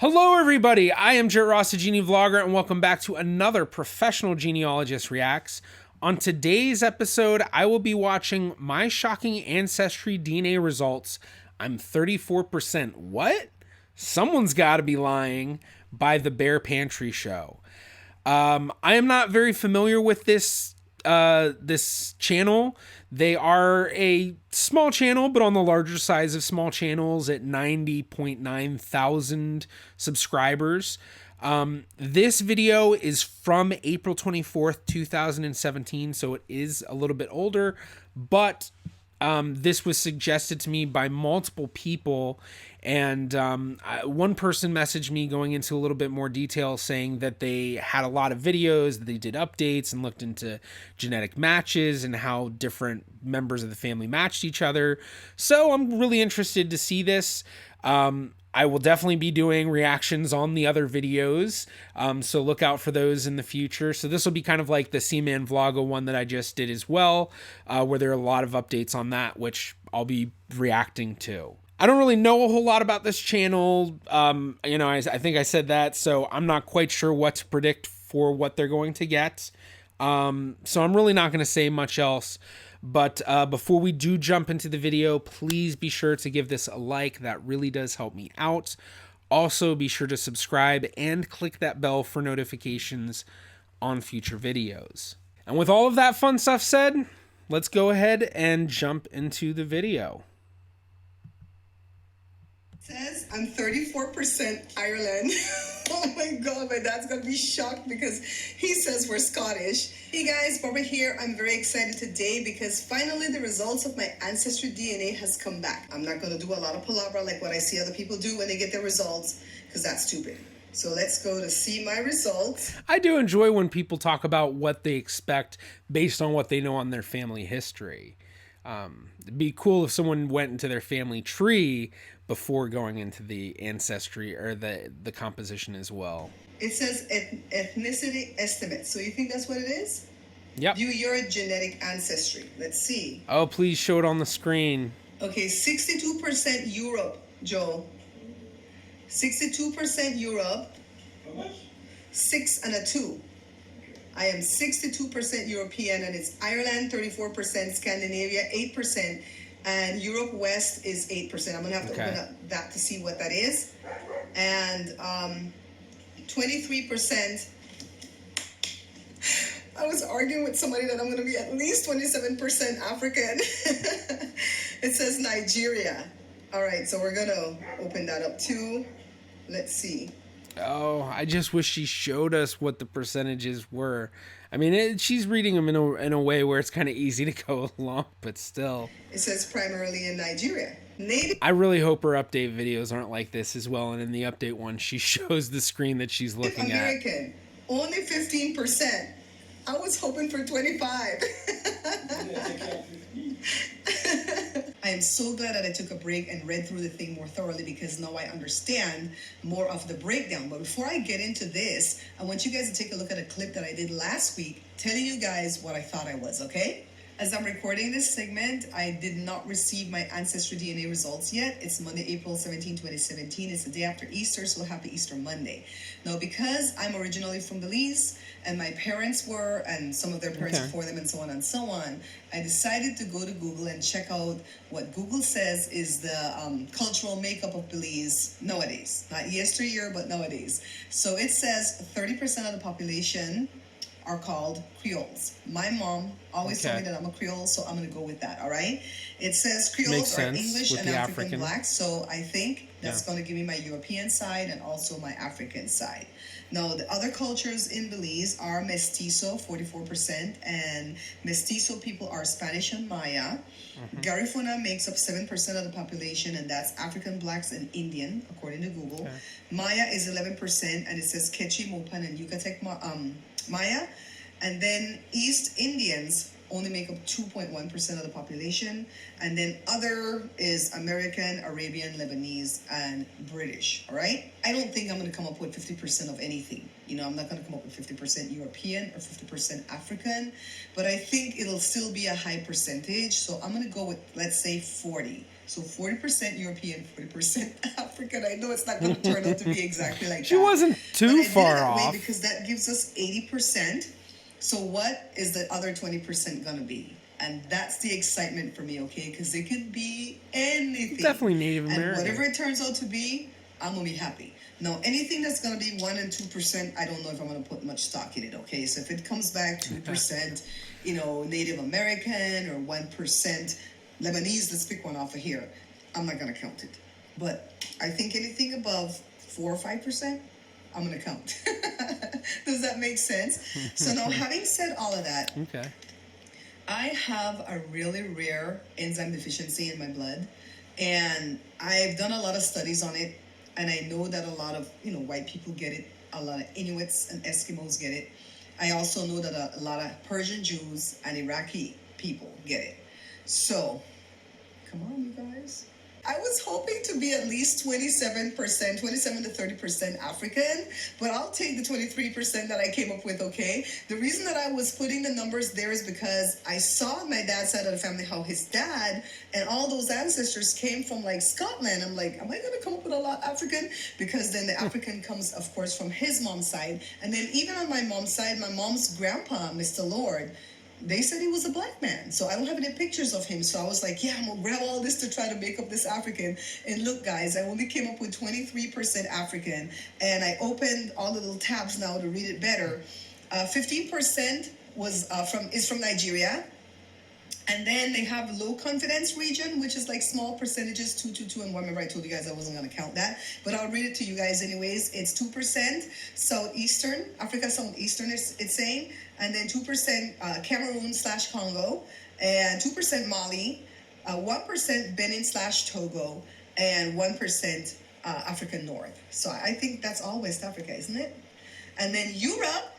Hello everybody, I am Jarrett Ross, the GeneaVlogger, and welcome back to another Professional Genealogist Reacts. On today's episode, I will be watching my shocking Ancestry DNA results. I'm 34%. What? Someone's got to be lying by the Bear Pantry Show. I am not very familiar with this channel. They are a small channel, but on the larger size of small channels at 90.9 thousand subscribers. This video is from April 24th, 2017, so it is a little bit older, but this was suggested to me by multiple people, and one person messaged me going into a little bit more detail saying that they had a lot of videos, that they did updates and looked into genetic matches and how different members of the family matched each other. So I'm really interested to see this. I will definitely be doing reactions on the other videos, so look out for those in the future. So this will be kind of like the Seaman Vlogger one that I just did as well, where there are a lot of updates on that, which I'll be reacting to. I don't really know a whole lot about this channel. I think I said that, so I'm not quite sure what to predict for what they're going to get. So I'm really not going to say much else. But before we do jump into the video, please be sure to give this a like. That really does help me out. Also, be sure to subscribe and click that bell for notifications on future videos. And with all of that fun stuff said, let's go ahead and jump into the video. Says I'm 34% Ireland. Oh my god, my dad's gonna be shocked because he says we're Scottish. Hey guys, Barbara here. I'm very excited today because finally the results of my Ancestry DNA has come back. I'm not gonna do a lot of palaver like what I see other people do when they get their results, because that's stupid. So let's go to see my results. I do enjoy when people talk about what they expect based on what they know on their family history. It'd be cool if someone went into their family tree before going into the ancestry or the composition as well. It says ethnicity estimate. So you think that's what it is? Yep. View your genetic ancestry. Let's see. Oh, please show it on the screen. Okay, 62% Europe, Joe. 62% Europe. How much? 6 and a 2. I am 62% European, and it's Ireland 34%, Scandinavia 8%, and Europe West is 8%. I'm gonna have to open up that to see what that is. And 23%. I was arguing with somebody that I'm gonna be at least 27% African. It says Nigeria. All right, so we're gonna open that up too. Let's see. Oh, I just wish she showed us what the percentages were. I mean, she's reading them in a way where it's kind of easy to go along, but still. It says primarily in Nigeria. Native. I really hope her update videos aren't like this as well. And in the update one, she shows the screen that she's looking American, only 15%. I was hoping for 25. I am so glad that I took a break and read through the thing more thoroughly, because now I understand more of the breakdown. But before I get into this, I want you guys to take a look at a clip that I did last week telling you guys what I thought I was, okay? As I'm recording this segment, I did not receive my Ancestry DNA results yet. It's Monday, April 17, 2017. It's the day after Easter, so happy Easter Monday. Now, because I'm originally from Belize, and my parents were, and some of their parents before them, and so on and so on, I decided to go to Google and check out what Google says is the cultural makeup of Belize nowadays. Not yesteryear, but nowadays. So it says 30% of the population are called Creoles. My mom always told me that I'm a Creole, so I'm going to go with that, all right? It says Creoles are English and African blacks, so I think that's going to give me my European side and also my African side. Now, the other cultures in Belize are Mestizo, 44%, and Mestizo people are Spanish and Maya. Garifuna makes up 7% of the population, and that's African blacks and Indian, according to Google. Maya is 11%, and it says Quechua, Mopan, and Yucatec Maya. And then East Indians only make up 2.1% of the population. And then other is American, Arabian, Lebanese, and British, all right? I don't think I'm going to come up with 50% of anything. You know, I'm not going to come up with 50% European or 50% African, but I think it'll still be a high percentage. So I'm going to go with, let's say, 40. So 40% European, 40% African. I know it's not going to turn out to be exactly like She that. wasn't too far that off. because that gives us 80%. So what is the other 20% going to be? And that's the excitement for me, okay? Because it could be anything. Definitely Native American. And whatever it turns out to be, I'm going to be happy. Now, anything that's going to be 1 and 2%, I don't know if I'm going to put much stock in it, okay? So if it comes back 2%, you know, Native American or 1% Lebanese, let's pick one off of here, I'm not going to count it. But I think anything above 4 or 5%, I'm going to count. Does that make sense? So now, having said all of that, okay. I have a really rare enzyme deficiency in my blood, and I've done a lot of studies on it, and I know that a lot of, you know, white people get it, a lot of Inuits and Eskimos get it. I also know that a lot of Persian Jews and Iraqi people get it. So, come on, you guys. I was hoping to be at least 27%, 27 to 30% African, but I'll take the 23% that I came up with, okay? The reason that I was putting the numbers there is because I saw on my dad's side of the family how his dad and all those ancestors came from like Scotland. I'm like, am I going to come up with a lot African? Because then the African comes, of course, from his mom's side. And then even on my mom's side, my mom's grandpa, Mr. Lord, they said he was a black man. So I don't have any pictures of him. So I was like, yeah, I'm going to grab all this to try to make up this African. And look, guys, I only came up with 23% African. And I opened all the little tabs now to read it better. 15% is from Nigeria. And then they have low confidence region, which is like small percentages, 2, 2, 2, and 1. Remember I told you guys I wasn't going to count that. But I'll read it to you guys anyways. It's 2% Southeastern, Africa Southeastern, it's saying. And then 2% Cameroon/Congo. And 2% Mali. 1% Benin/Togo. And 1% African North. So I think that's all West Africa, isn't it? And then Europe.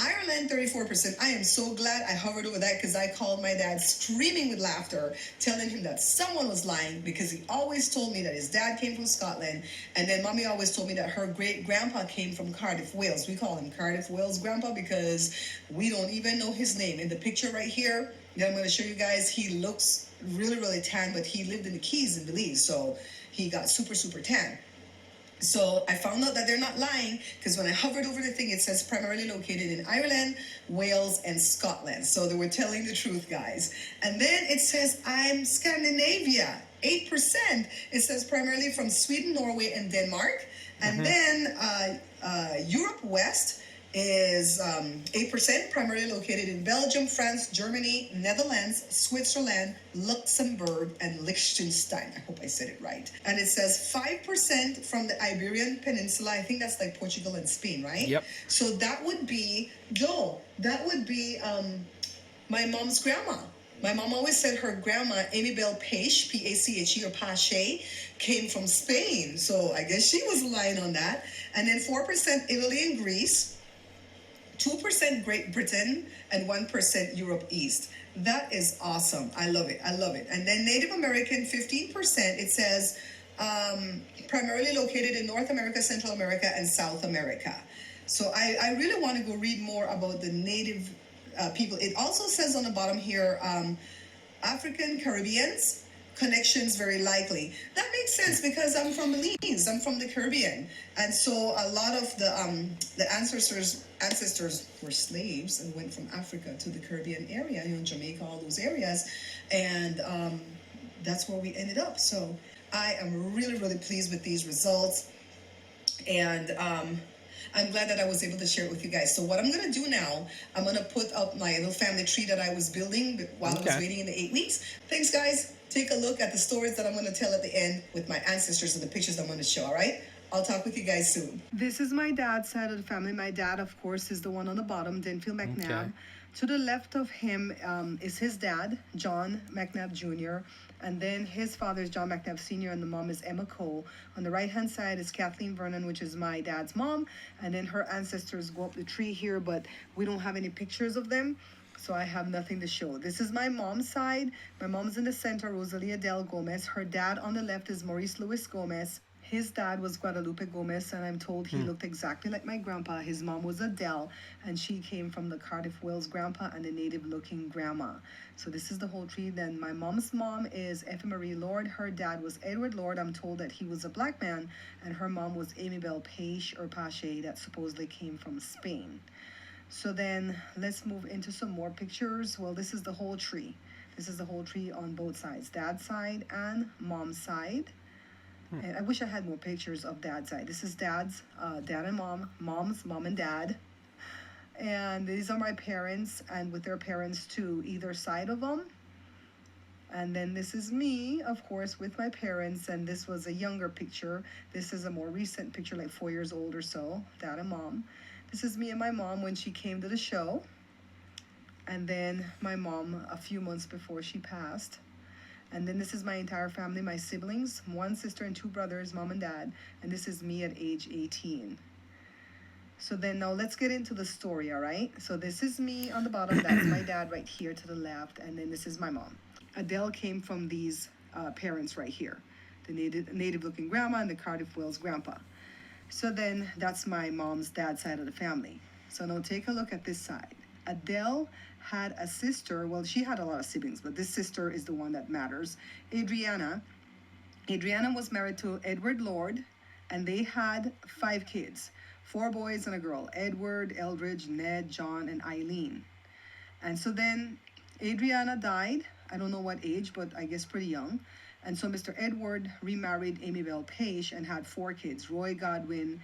Ireland, 34%. I am so glad I hovered over that because I called my dad screaming with laughter, telling him that someone was lying because he always told me that his dad came from Scotland. And then mommy always told me that her great-grandpa came from Cardiff, Wales. We call him Cardiff, Wales grandpa because we don't even know his name. In the picture right here that I'm going to show you guys, he looks really, really tan, but he lived in the Keys in Belize, so he got super, super tan. So I found out that they're not lying because when I hovered over the thing, it says primarily located in Ireland, Wales, and Scotland. So they were telling the truth, guys. And then it says I'm Scandinavia, 8%. It says primarily from Sweden, Norway, and Denmark. And then Europe West is 8%, primarily located in Belgium, France, Germany, Netherlands, Switzerland, Luxembourg, and Liechtenstein. I hope I said it right. And it says 5% from the Iberian Peninsula. I think that's like Portugal and Spain, right? Yep. So that would be, my mom's grandma. My mom always said her grandma, Amy Bell Pache, P-A-C-H-E or Pache, came from Spain. So I guess she was lying on that. And then 4% Italy and Greece. 2% Great Britain, and 1% Europe East. That is awesome. I love it. I love it. And then Native American, 15%. It says primarily located in North America, Central America, and South America. So I really want to go read more about the Native people. It also says on the bottom here, African Caribbeans, connections very likely. That makes sense because I'm from Belize. I'm from the Caribbean. And so a lot of the ancestors were slaves and went from Africa to the Caribbean area, you know, Jamaica, all those areas. And that's where we ended up. So I am really, really pleased with these results. And I'm glad that I was able to share it with you guys. So what I'm going to do now, I'm going to put up my little family tree that I was building while I was waiting in the 8 weeks. Thanks, guys. Take a look at the stories that I'm going to tell at the end with my ancestors and the pictures I'm going to show, all right? I'll talk with you guys soon. This is my dad's side of the family. My dad, of course, is the one on the bottom, Denfield McNabb. Okay. To the left of him is his dad, John McNabb Jr., and then his father is John McNabb Sr., and the mom is Emma Cole. On the right-hand side is Kathleen Vernon, which is my dad's mom, and then her ancestors go up the tree here, but we don't have any pictures of them. So I have nothing to show. This is my mom's side. My mom's in the center, Rosalie Adele Gomez. Her dad on the left is Maurice Louis Gomez. His dad was Guadalupe Gomez, and I'm told he looked exactly like my grandpa. His mom was Adele, and she came from the Cardiff, Wales grandpa and the native-looking grandma. So this is the whole tree. Then my mom's mom is Effie Marie Lord. Her dad was Edward Lord. I'm told that he was a black man, and her mom was Amy Bell Pache or Pache that supposedly came from Spain. So then let's move into some more pictures. Well, this is the whole tree. This is the whole tree on both sides, dad's side and mom's side. And I wish I had more pictures of dad's side. This is dad's, dad and mom's mom and dad. And these are my parents and with their parents to either side of them. And then this is me, of course, with my parents. And this was a younger picture. This is a more recent picture, like 4 years old or so, dad and mom. This is me and my mom when she came to the show. And then my mom a few months before she passed. And then this is my entire family, my siblings, 1 sister and 2 brothers, mom and dad. And this is me at age 18. So then now let's get into the story, all right? So this is me on the bottom. That's my dad right here to the left. And then this is my mom. Adele came from these parents right here. The native-looking grandma and the Cardiff, Wales grandpa. So then that's my mom's dad's side of the family. So now take a look at this side. Adele had a sister. Well, she had a lot of siblings, but this sister is the one that matters. Adriana. Adriana was married to Edward Lord, and they had 5 kids, 4 boys and a girl. Edward, Eldridge, Ned, John, and Eileen. And so then Adriana died. I don't know what age, but I guess pretty young. And so Mr. Edward remarried Amy Bell Pache and had 4 kids, Roy, Godwin,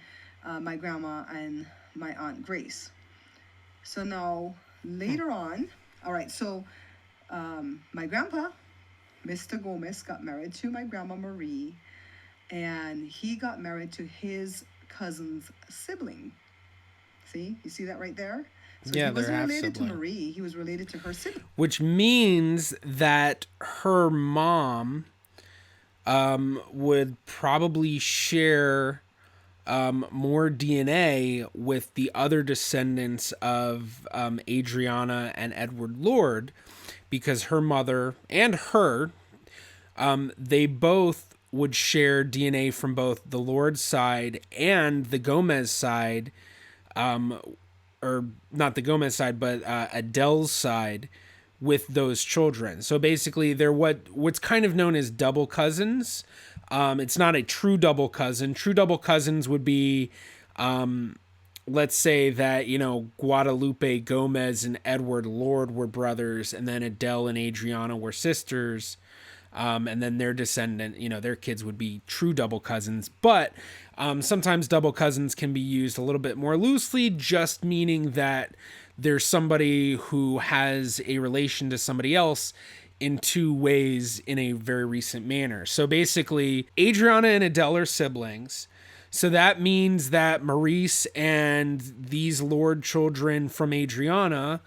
my grandma, and my Aunt Grace. So now, later on, all right, so my grandpa, Mr. Gomez, got married to my grandma Marie, and he got married to his cousin's sibling. See? You see that right there? So Yeah, he wasn't they're related to half-sibling. Marie. He was related to her sibling. Which means that her mom would probably share more DNA with the other descendants of Adriana and Edward Lord, because her mother and her, they both would share DNA from both the Lord side and the Gomez side, or not the Gomez side, but Adele's side, with those children. So basically they're what's kind of known as double cousins. It's not a true double cousin. True double cousins would be, let's say that, Guadalupe Gomez and Edward Lord were brothers, and then Adele and Adriana were sisters. And then their descendant, their kids would be true double cousins. But sometimes double cousins can be used a little bit more loosely, just meaning that there's somebody who has a relation to somebody else in 2 ways in a very recent manner. So basically, Adriana and Adele are siblings. So that means that Maurice and these Lord children from Adriana,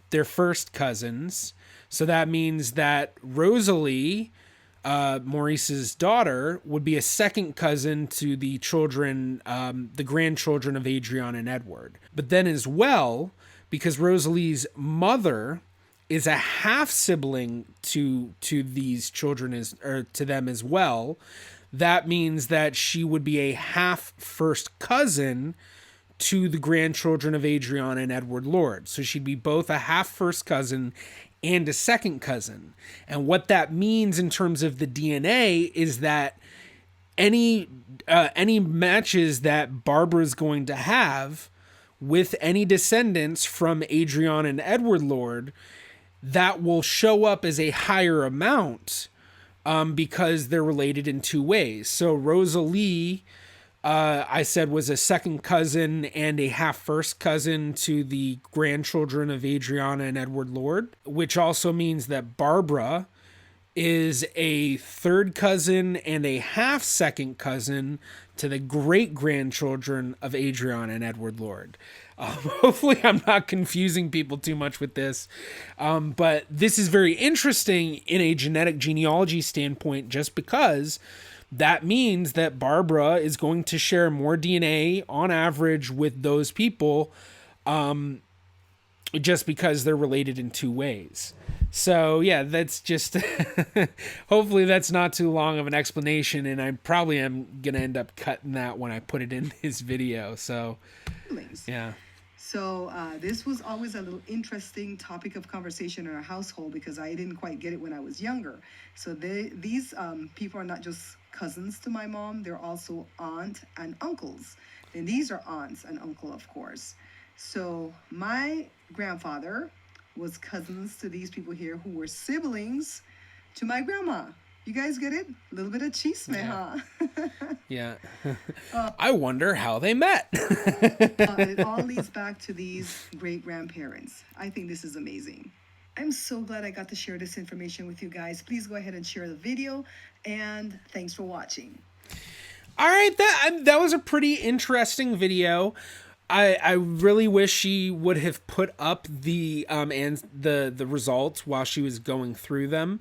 they're first cousins. So that means that Rosalie, Maurice's daughter, would be a second cousin to the children, the grandchildren of Adriana and Edward. But then as well, because Rosalie's mother is a half sibling to these children, to them as well, that means that she would be a half first cousin to the grandchildren of Adriana and Edward Lord. So she'd be both a half first cousin and a second cousin. And what that means in terms of the DNA is that any matches that Barbara's going to have with any descendants from Adriana and Edward Lord, that will show up as a higher amount because they're related in 2 ways. So Rosalie, I said, was a second cousin and a half first cousin to the grandchildren of Adriana and Edward Lord, which also means that Barbara is a third cousin and a half second cousin to the great grandchildren of Adriana and Edward Lord. Hopefully I'm not confusing people too much with this. But this is very interesting in a genetic genealogy standpoint, just because that means that Barbara is going to share more DNA on average with those people just because they're related in two ways. So yeah, that's just hopefully that's not too long of an explanation, and I probably am gonna end up cutting that when I put it in this video. So yeah. So this was always a little interesting topic of conversation in our household because I didn't quite get it when I was younger. So these people are not just cousins to my mom, they're also aunt and uncles. And these are aunts and uncle, of course. So my grandfather was cousins to these people here who were siblings to my grandma. You guys get it? A little bit of chisme, Yeah. huh? Yeah. I wonder how they met. It all leads back to these great-grandparents. I think this is amazing. I'm so glad I got to share this information with you guys. Please go ahead and share the video, and thanks for watching. All right, that was a pretty interesting video. I really wish she would have put up the and the results while she was going through them.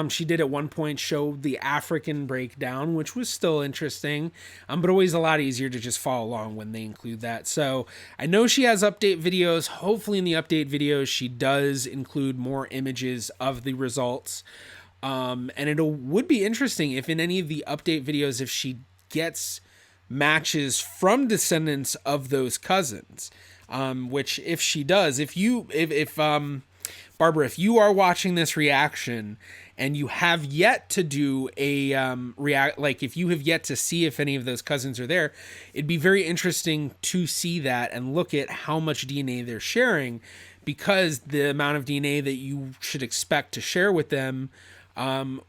She did at one point show the African breakdown, which was still interesting, but always a lot easier to just follow along when they include that. So I know she has update videos. Hopefully in the update videos, she does include more images of the results. And it would be interesting if in any of the update videos, if she gets matches from descendants of those cousins, which if she does, if Barbara, if you are watching this reaction and you have yet to do a like if you have yet to see if any of those cousins are there, it'd be very interesting to see that and look at how much DNA they're sharing, because the amount of DNA that you should expect to share with them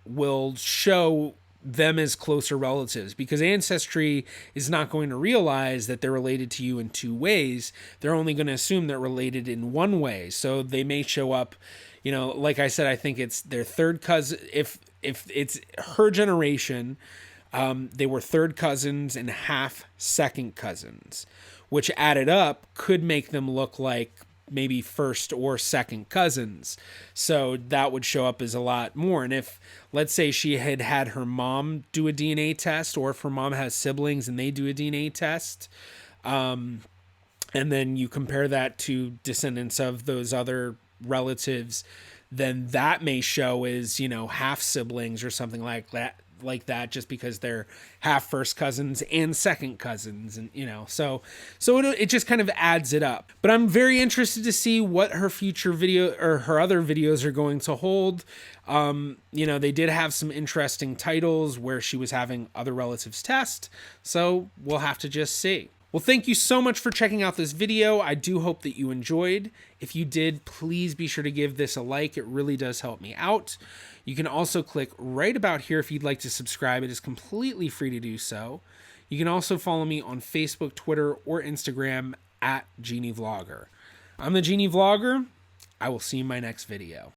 will show them as closer relatives, because Ancestry is not going to realize that they're related to you in two ways. They're only going to assume they're related in one way. So they may show up, you know, like I said, I think it's their third cousin. If it's her generation, they were third cousins and half second cousins, which added up could make them look like maybe first or second cousins. So that would show up as a lot more. And if, let's say, she had her mom do a DNA test, or if her mom has siblings and they do a DNA test, and then you compare that to descendants of those other relatives, then that may show as, you know, half siblings or something like that, just because they're half first cousins and second cousins, and you know, so it just kind of adds it up. But I'm very interested to see what her future video or her other videos are going to hold. You know, they did have some interesting titles where she was having other relatives test, so we'll have to just see. Well, thank you so much for checking out this video. I do hope that you enjoyed. If you did, please be sure to give this a like. It really does help me out. You can also click right about here if you'd like to subscribe. It is completely free to do so. You can also follow me on Facebook, Twitter, or Instagram at GeneaVlogger. I'm the GeneaVlogger. I will see you in my next video.